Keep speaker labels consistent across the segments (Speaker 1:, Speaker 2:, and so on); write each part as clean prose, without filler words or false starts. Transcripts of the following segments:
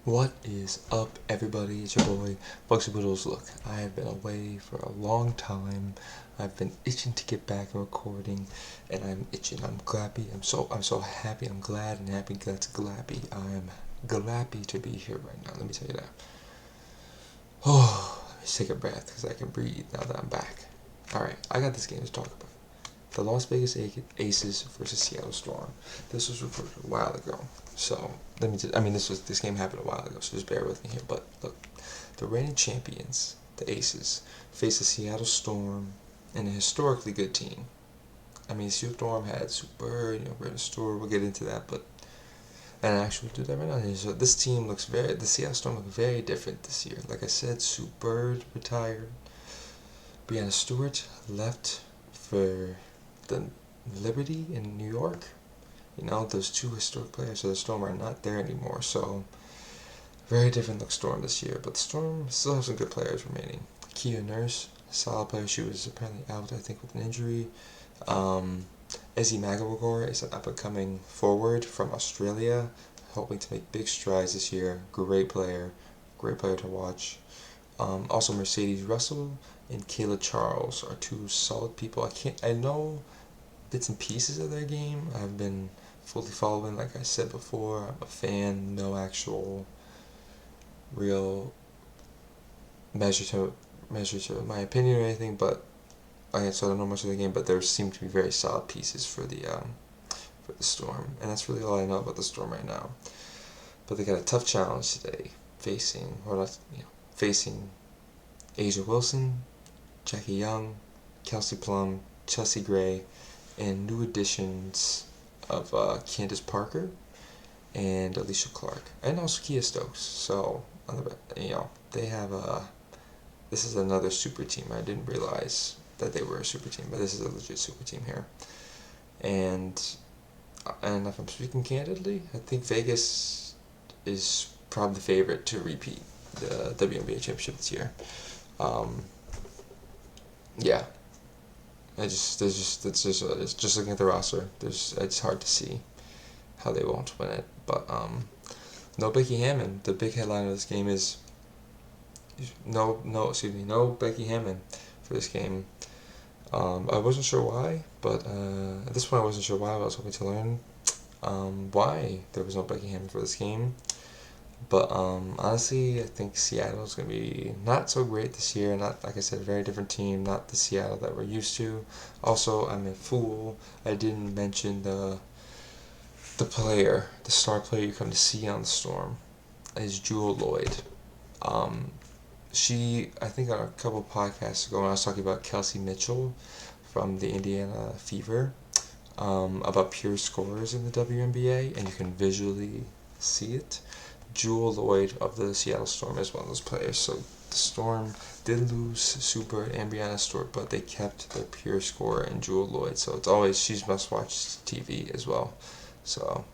Speaker 1: What is up, everybody? It's your boy, Bugsy Boodles. Look, I have been away for a long time. I've been itching to get back and recording, and I'm itching. I'm glappy. I'm so happy. I'm glad and happy. That's glappy. I'm glappy to be here right now. Let me tell you that. Oh, let me take a breath because I can breathe now that I'm back. All right, I got this game to talk about. The Las Vegas Aces versus Seattle Storm. This was reported a while ago, so let me just, this game happened a while ago, so just bear with me here. But look, the reigning champions, the Aces, face the Seattle Storm and a historically good team. Seattle Storm had Brandon Stewart. We'll get into that, but and I actually do that right now. So this team the Seattle Storm look very different this year. Like I said, Super retired. Brianna Stewart left for the Liberty in New York. Those two historic players of the Storm are not there anymore, so very different look Storm this year. But the Storm still have some good players remaining. Kia Nurse, solid player. She was apparently out, I think, with an injury. Ezzy McGregor is an up-and-coming forward from Australia, hoping to make big strides this year. Great player to watch. Also, Mercedes Russell and Kayla Charles are two solid people. I know bits and pieces of their game. I've been fully following, like I said before. I'm a fan, no actual real measure to my opinion or anything, but I don't know much of the game, but there seem to be very solid pieces for the Storm, and that's really all I know about the Storm right now. But they got a tough challenge today, facing Asia Wilson, Jackie Young, Kelsey Plum, Chelsea Gray, and new additions of Candace Parker and Alicia Clark, and also Kia Stokes. So they have this is another super team. I didn't realize that they were a super team, but this is a legit super team here. And if I'm speaking candidly, I think Vegas is probably the favorite to repeat the WNBA championship this year. Yeah, it's just looking at the roster. It's hard to see how they won't win it. But no Becky Hammon. The big headline of this game is no Becky Hammon for this game. I wasn't sure why, but at this point I wasn't sure why. I was hoping to learn why there was no Becky Hammon for this game. But honestly, I think Seattle is going to be not so great this year. Not, like I said, a very different team. Not the Seattle that we're used to. Also, I'm a fool. I didn't mention the star player you come to see on the Storm, is Jewel Lloyd. I think on a couple podcasts ago when I was talking about Kelsey Mitchell from the Indiana Fever, about pure scorers in the WNBA, and you can visually see it. Jewel Lloyd of the Seattle Storm is one of those players. So the Storm did lose Super and Brianna Stewart, but they kept their pure scorer in Jewel Lloyd. So she's must-watch TV as well. So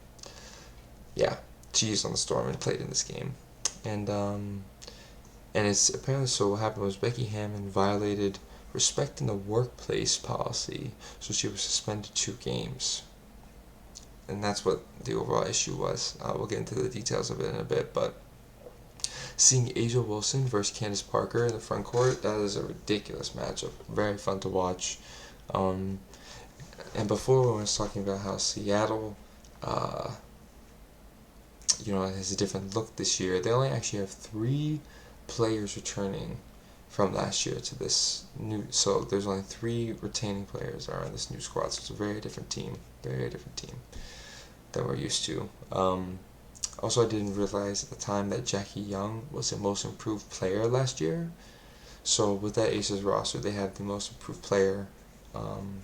Speaker 1: yeah, she's on the Storm and played in this game, and it's apparently, so what happened was Becky Hammon violated respect in the workplace policy, so she was suspended 2 games. And that's what the overall issue was. We'll get into the details of it in a bit, but seeing Asia Wilson versus Candace Parker in the front court, that is a ridiculous matchup. Very fun to watch. And before, I was talking about how Seattle, has a different look this year. They only actually have 3 players returning from last year to this new. So there's only 3 retaining players are on this new squad. So it's a very different team than we're used to. Also, I didn't realize at the time that Jackie Young was the most improved player last year. So with that Aces roster, they have the most improved player on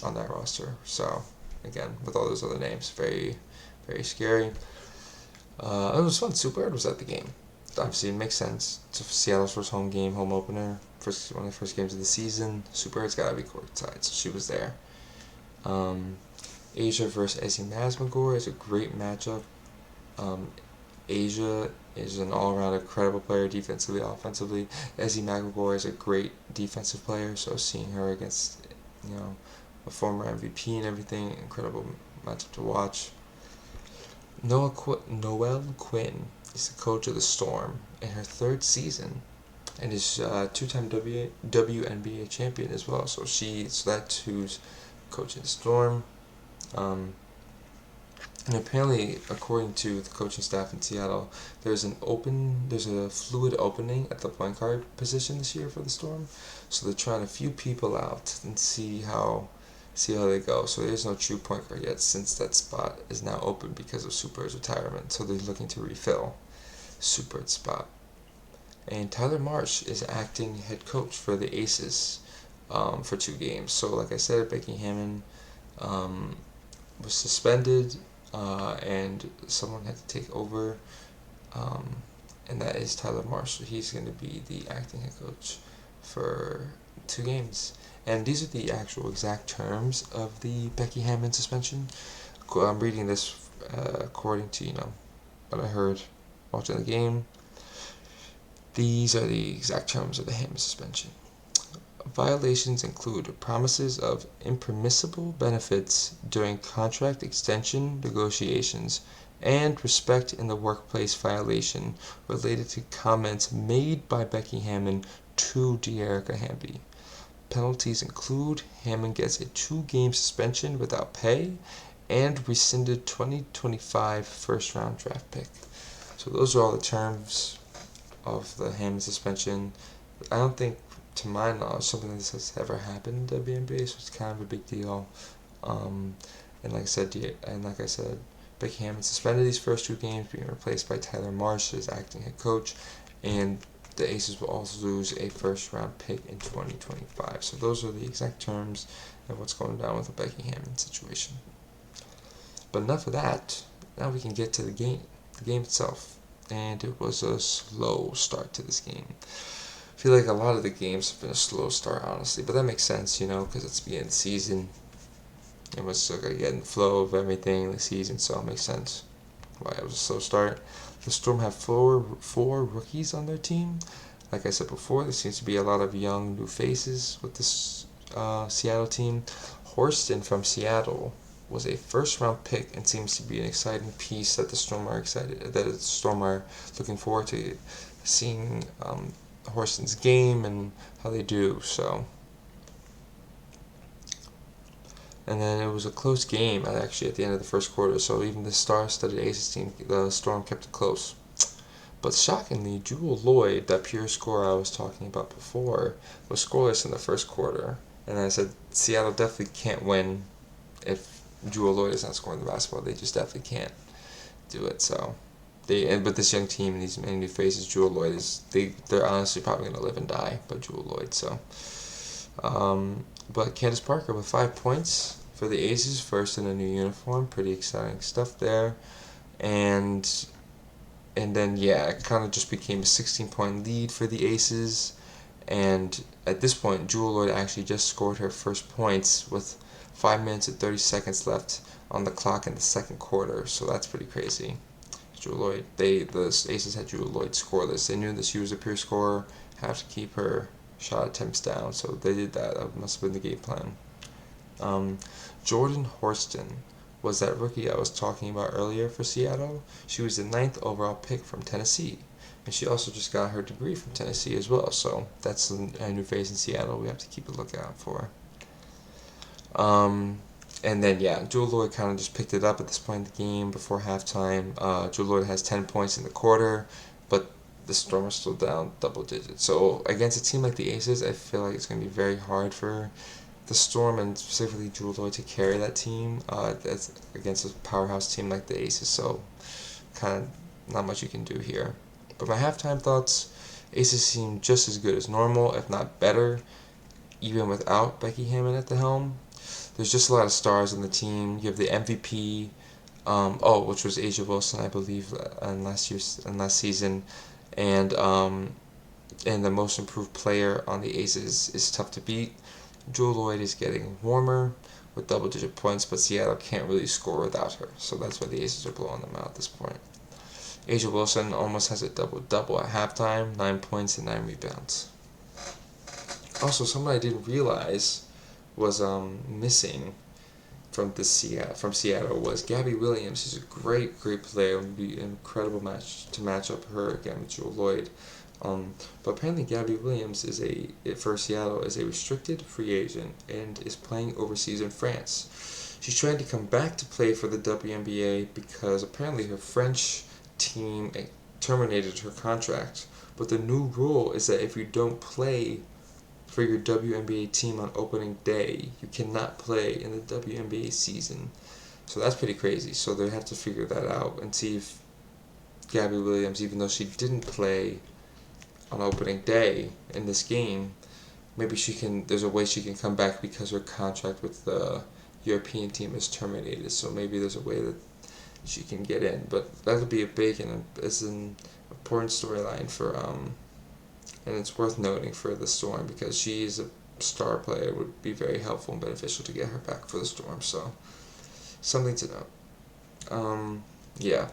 Speaker 1: that roster. So again, with all those other names, very, very scary. It was fun. Super was at the game. Obviously, it makes sense. It's Seattle's first home game, home opener, one of the first games of the season. Super's got to be courtside, so she was there. Asia versus Ezzy McGregor is a great matchup. Asia is an all-around incredible player, defensively, offensively. Ezzy McGregor is a great defensive player, so seeing her against, a former MVP and everything, incredible matchup to watch. Noelle Quinn is the coach of the Storm in her 3rd season, and is two-time WNBA champion as well. So that's who's coaching the Storm. And apparently, according to the coaching staff in Seattle, there's a fluid opening at the point guard position this year for the Storm. So they're trying a few people out and see how they go. So there's no true point guard yet, since that spot is now open because of Super's retirement. So they're looking to refill Super's spot. And Tyler Marsh is acting head coach for the Aces for 2 games. So like I said, Becky Hammon was suspended. And someone had to take over, and that is Tyler Marsh. He's going to be the acting head coach for 2 games. And these are the actual exact terms of the Becky Hammon suspension. I'm reading this according to what I heard watching the game. These are the exact terms of the Hammon suspension. Violations include promises of impermissible benefits during contract extension negotiations and respect in the workplace violation related to comments made by Becky Hammon to De'Erica Hamby. Penalties include Hammon gets a 2-game suspension without pay and rescinded 2025 first-round draft pick. So those are all the terms of the Hammon suspension. I don't think, to my knowledge, something like this has ever happened in WNBA, so it's kind of a big deal. And like I said, Becky Hammon suspended these first 2 games, being replaced by Tyler Marsh as acting head coach, and the Aces will also lose a first-round pick in 2025. So those are the exact terms of what's going down with the Becky Hammon situation. But enough of that. Now we can get to the game itself. And it was a slow start to this game. I feel like a lot of the games have been a slow start, honestly, but that makes sense, because it's the beginning of the season. It was still gotta get in the flow of everything in the season, so it makes sense why it was a slow start. The Storm have four rookies on their team. Like I said before, there seems to be a lot of young new faces with this Seattle team. Horston from Seattle was a first-round pick and seems to be an exciting piece that the Storm are looking forward to seeing Horston's game and how they do. So, and then it was a close game actually at the end of the first quarter. So even the star-studded Aces team, the Storm kept it close. But shockingly, Jewel Lloyd, that pure scorer I was talking about before, was scoreless in the first quarter. And I said Seattle definitely can't win if Jewel Lloyd is not scoring the basketball. They just definitely can't do it. So. But this young team and these many new faces, Jewel Lloyd they're honestly probably going to live and die by Jewel Lloyd. So, but Candace Parker with 5 points for the Aces, first in a new uniform, pretty exciting stuff there, and then it kind of just became a 16-point lead for the Aces, and at this point, Jewel Lloyd actually just scored her first points with 5 minutes and 30 seconds left on the clock in the second quarter. So that's pretty crazy. Jewel Lloyd, the Aces had Jewel Lloyd scoreless. They knew that she was a pure scorer, have to keep her shot attempts down, so they did that. That must have been the game plan. Jordan Horston was that rookie I was talking about earlier for Seattle. She was the 9th overall pick from Tennessee, and she also just got her degree from Tennessee as well. So that's a new face in Seattle we have to keep a lookout for. And then, Jewel Lloyd kind of just picked it up at this point in the game before halftime. Jewel Lloyd has 10 points in the quarter, but the Storm are still down double digits. So against a team like the Aces, I feel like it's going to be very hard for the Storm and specifically Jewel Lloyd to carry that team that's against a powerhouse team like the Aces. So kind of not much you can do here. But my halftime thoughts, Aces seem just as good as normal, if not better, even without Becky Hammon at the helm. There's just a lot of stars on the team. You have the MVP, which was Asia Wilson, I believe, in last season, and the most improved player on the Aces is tough to beat. Jewel Lloyd is getting warmer with double-digit points, but Seattle can't really score without her, so that's why the Aces are blowing them out at this point. Asia Wilson almost has a double-double at halftime, 9 points and 9 rebounds. Also, something I didn't realize was missing from Seattle was Gabby Williams. She's a great player. It would be an incredible match to match up her again with Jewel Lloyd. But apparently Gabby Williams for Seattle is a restricted free agent and is playing overseas in France. She's trying to come back to play for the WNBA because apparently her French team terminated her contract. But the new rule is that if you don't play for your WNBA team on opening day, you cannot play in the WNBA season. So that's pretty crazy. So they have to figure that out and see if Gabby Williams, even though she didn't play on opening day in this game, maybe there's a way she can come back because her contract with the European team is terminated. So maybe there's a way that she can get in. But that would be a big and it's an important storyline for and it's worth noting for the Storm because she is a star player. It would be very helpful and beneficial to get her back for the Storm. So, something to note. Yeah.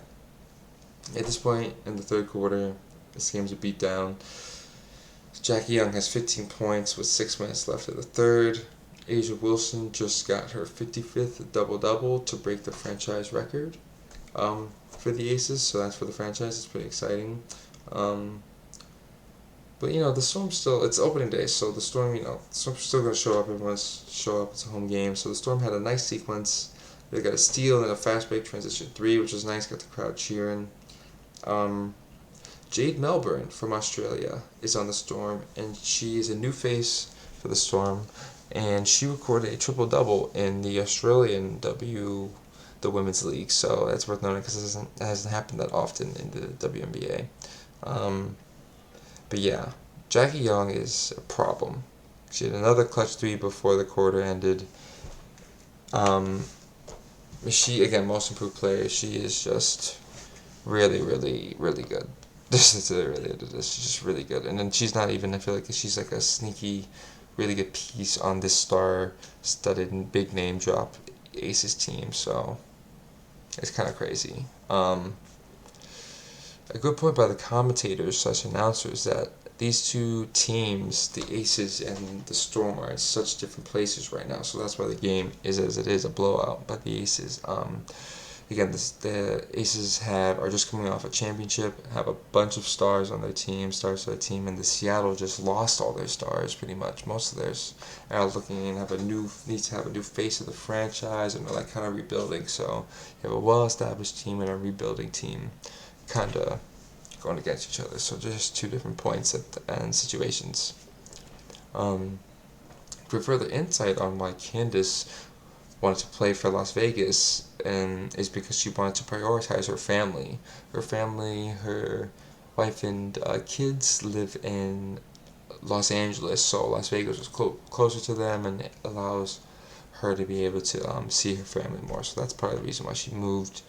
Speaker 1: At this point in the third quarter, this game's a beatdown. Jackie Young has 15 points with 6 minutes left in the third. Asia Wilson just got her 55th double-double to break the franchise record for the Aces. So that's for the franchise. It's pretty exciting. But, the Storm it's opening day, so the Storm, the Storm's still going to show up. Everyone's show up. It's a home game. So the Storm had a nice sequence. They got a steal and a fast break transition 3, which was nice. Got the crowd cheering. Jade Melbourne from Australia is on the Storm, and she is a new face for the Storm. And she recorded a triple-double in the Australian the Women's League. So that's worth noting because it hasn't happened that often in the WNBA. But yeah, Jackie Young is a problem. She had another clutch 3 before the quarter ended. She, again, most improved player. She is just really, really, really good. She's just really good. And then she's not even, I feel like she's like a sneaky, really good piece on this star-studded and big name drop Aces team. So it's kind of crazy. A good point by the commentators / announcers that these two teams, the Aces and the Storm, are in such different places right now. So that's why the game is as it is, a blowout by the Aces. Again, the Aces are just coming off a championship, have a bunch of stars on their team, and the Seattle just lost all their stars pretty much. Most of theirs are looking and need to have a new face of the franchise, and they're like kind of rebuilding. So you have a well-established team and a rebuilding team, kind of going against each other. So just two different points and situations. For further insight on why Candace wanted to play for Las Vegas, and is because she wanted to prioritize her family. Her wife and kids live in Los Angeles, so Las Vegas was closer to them, and it allows her to be able to see her family more. So that's part of the reason why she moved.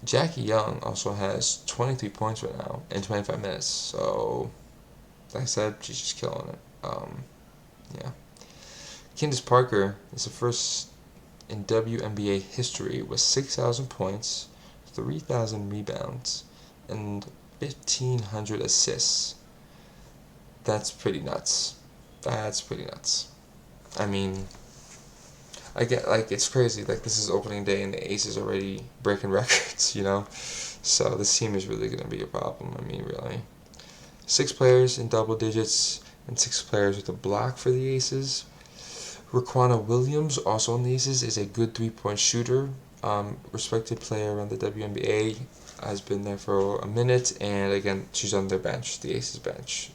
Speaker 1: Jackie Young also has 23 points right now in 25 minutes. So, like I said, she's just killing it. Yeah. Candace Parker is the first in WNBA history with 6,000 points, 3,000 rebounds, and 1,500 assists. That's pretty nuts. I mean, I get, it's crazy. This is opening day and the Aces already breaking records, So this team is really going to be a problem. I mean, really. 6 players in double digits and 6 players with a block for the Aces. Raquana Williams, also on the Aces, is a good 3-point shooter. Respected player around the WNBA, has been there for a minute, and again, she's on their bench, the Aces bench.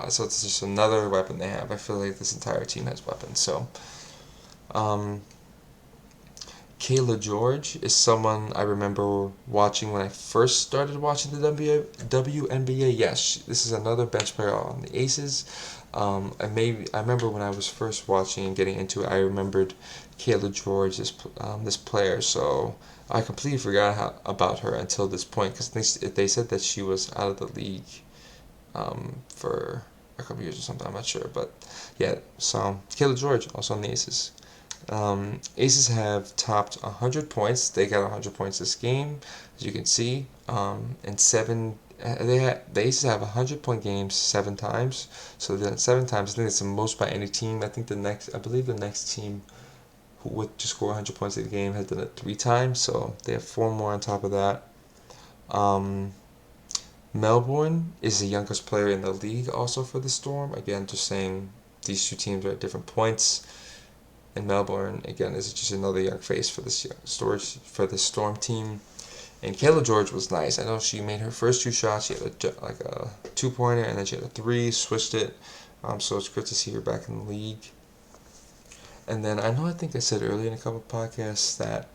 Speaker 1: So it's just another weapon they have. I feel like this entire team has weapons. So, Kayla George is someone I remember watching when I first started watching the WNBA. Yes, this is another bench player on the Aces. I remember when I was first watching and getting into it, I remembered Kayla George, this player. So I completely forgot about her until this point, because they said that she was out of the league for a couple years or something. I'm not sure, but yeah. So Kayla George also on the Aces. Aces have topped 100 points. They got 100 points this game, as you can see, in 7 the Aces have 100-point games 7 times. So then 7 times, I think it's the most by any team. I believe the next team who would to score 100 points in the game has done it 3 times. So they have 4 more on top of that. Um, Melbourne is the youngest player in the league also for the Storm. Again, just saying these two teams are at different points. And Melbourne, again, is just another young face for the Storm team. And Kayla George was nice. I know she made her first 2 shots. She had a 2-pointer, and then she had a 3, switched it. So it's good to see her back in the league. And then I think I said earlier in a couple of podcasts that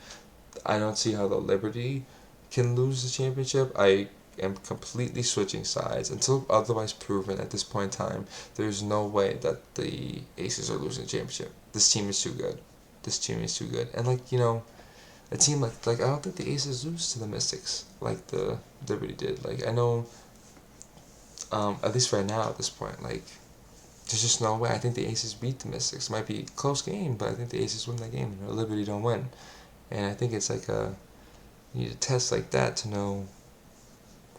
Speaker 1: I don't see how the Liberty can lose the championship. I am completely switching sides until otherwise proven at this point in time. There's no way that the Aces are losing the championship. This team is too good. And a team like I don't think the Aces lose to the Mystics like the Liberty did. Like I know, at least right now at this point, like there's just no way. I think the Aces beat the Mystics. It might be a close game, but I think the Aces win that game. Liberty don't win, and I think it's like you need a test like that to know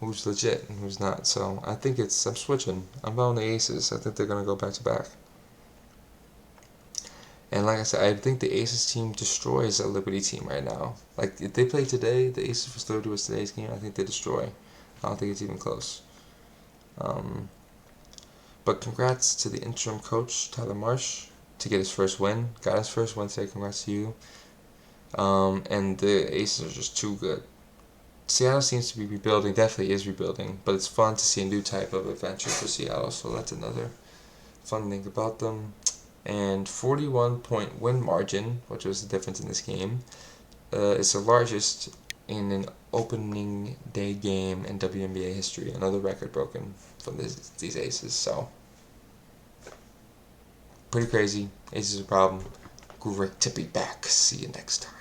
Speaker 1: who's legit and who's not. So I'm switching. I'm on the Aces. I think they're gonna go back to back. And like I said, I think the Aces team destroys a Liberty team right now. Like if they play today, the Aces for 30 was today's game. I think they destroy. I don't think it's even close. But congrats to the interim coach Tyler Marsh to get his first win. Got his first win today. Congrats to you. And the Aces are just too good. Seattle seems to be rebuilding. Definitely is rebuilding. But it's fun to see a new type of adventure for Seattle. So that's another fun thing about them. And 41-point win margin, which was the difference in this game, is the largest in an opening day game in WNBA history. Another record broken from these Aces. So pretty crazy. Aces are a problem. Great to be back. See you next time.